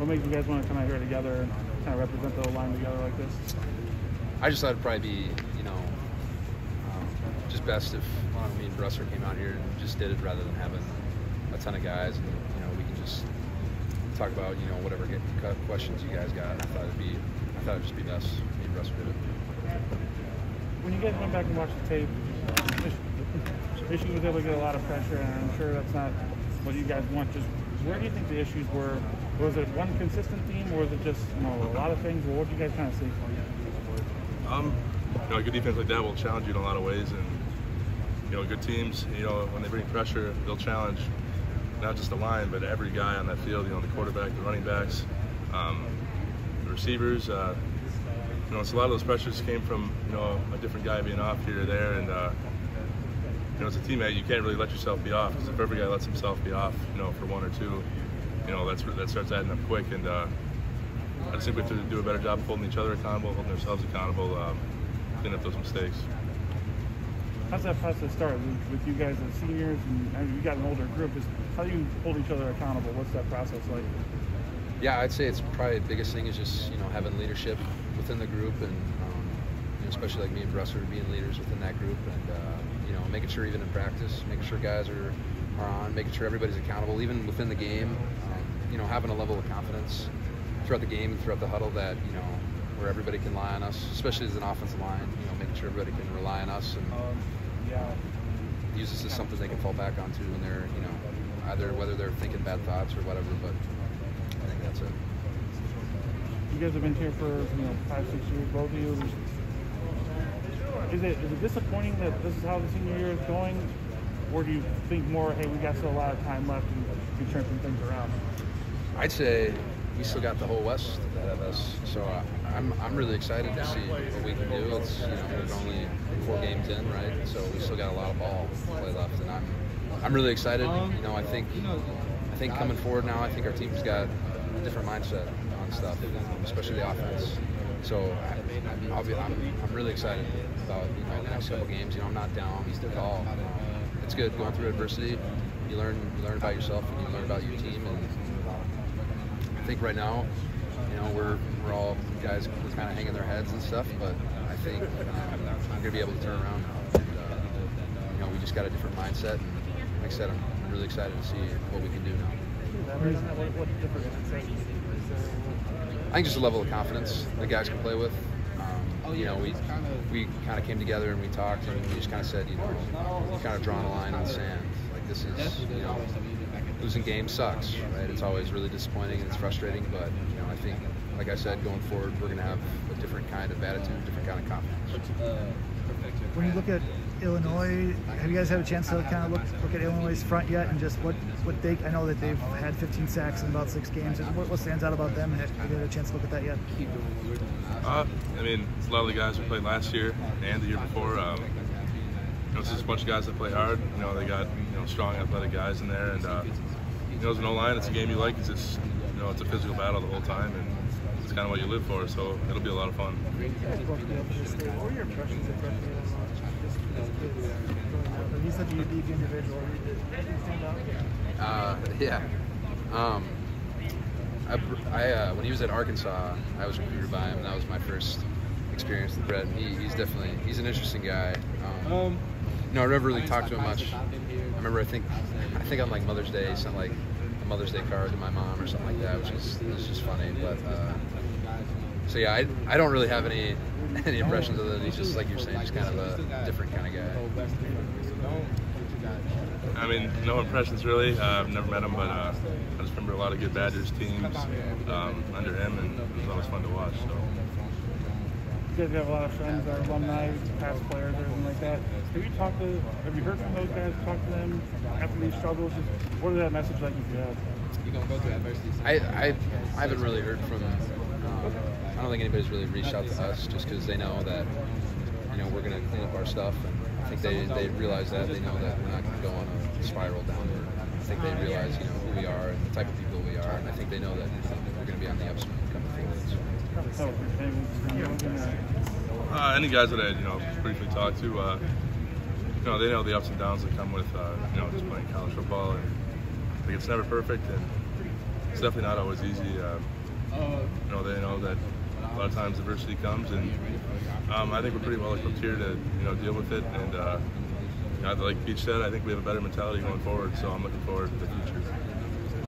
What makes you guys want to come out here together and kind of represent the line together like this? I just thought it'd probably be, just best if me and Brusser came out here and just did it rather than having a ton of guys, and we can just talk about whatever questions you guys got. I thought it'd just be best me and Brusser did it. When you guys went back and watched the tape, Michigan was able to get a lot of pressure, and I'm sure that's not what you guys want. Just where do you think the issues were? Was it one consistent theme, or was it just a lot of things? Or what did you guys kind of see? A good defense like that will challenge you in a lot of ways, and good teams, when they bring pressure, they'll challenge not just the line, but every guy on that field. The quarterback, the running backs, the receivers. So a lot of those pressures came from a different guy being off here or there, and as a teammate, you can't really let yourself be off, because if every guy lets himself be off, for one or two, that starts adding up quick. And I just think we have to do a better job of holding each other accountable, holding ourselves accountable, clean up those mistakes. How's that process start with you guys as seniors, and you got an older group? How do you hold each other accountable? What's that process like? Yeah, I'd say it's probably the biggest thing is just having leadership within the group, and especially like me and Brusser being leaders within that group, and making sure even in practice, making sure guys are on, making sure everybody's accountable, even within the game. Having a level of confidence throughout the game and throughout the huddle that where everybody can rely on us, especially as an offensive line. Making sure everybody can rely on us and use this as something they can fall back onto when they're either whether they're thinking bad thoughts or whatever. But I think that's it. You guys have been here for 5-6 years, both of you. Is it disappointing that this is how the senior year is going, or do you think more, hey, we got still a lot of time left and we can turn some things around? I'd say we still got the whole West ahead of us, so I'm really excited to see what we can do. It's we're only 4 games in, right? So we still got a lot of ball to play left, and I'm really excited. I think coming forward now, I think our team's got a different mindset on stuff, especially the offense. So I'm really excited about the next couple games. I'm not down at all. It's good going through adversity. You learn about yourself and you learn about your team, and I think right now, we're all guys kind of hanging their heads and stuff, but I think I'm going to be able to turn around now. And, we just got a different mindset, and like I said, I'm really excited to see what we can do now. I think just a level of confidence the guys can play with. We kind of came together and we talked, and we just kind of said, you kind of drawn a line in the sand. Like, this is, losing games sucks, right? It's always really disappointing and it's frustrating, but I think, like I said, going forward, we're going to have a different kind of attitude, different kind of confidence. When you look at Illinois, have you guys had a chance to kind of look at Illinois' front yet, and just what I know that they've had 15 sacks in about 6 games. What stands out about them? Have you had a chance to look at that yet? It's a lot of the guys who played last year and the year before. It's just a bunch of guys that play hard. They got strong, athletic guys in there, and as an O-line, it's a game you like. It's just it's a physical battle the whole time, and it's kind of what you live for. So it'll be a lot of fun. What were your impressions of he's such a unique individual? When he was at Arkansas, I was recruited by him, and that was my first experience with Brett. He's an interesting guy. I never really talked to him much. I remember I think on like Mother's Day, he sent like a Mother's Day card to my mom or something like that, which was just funny. But so yeah, I don't really have any impressions of that. He's just, like you're saying, just kind of a different kind of guy. No impressions really. I've never met him, but I just remember a lot of good Badgers teams under him, and it was always fun to watch. So. You guys have a lot of friends that are alumni, past players, everything like that. Have you heard from those guys? Talk to them after these struggles? What is that message like if you have? I haven't really heard from. I don't think anybody's really reached out to us, just because they know that we're going to clean up our stuff, and I think they realize that. They know that we're not going to go on a spiral downward. I think they realize who we are and the type of people we are, and I think they know that we're going to be on the upswing coming forward. Any guys that I briefly talked to, they know the ups and downs that come with just playing college football, and it's never perfect, and it's definitely not always easy. You know, they know that a lot of times adversity comes, and I think we're pretty well equipped here to deal with it. And like Peach said, I think we have a better mentality going forward. So I'm looking forward to the future.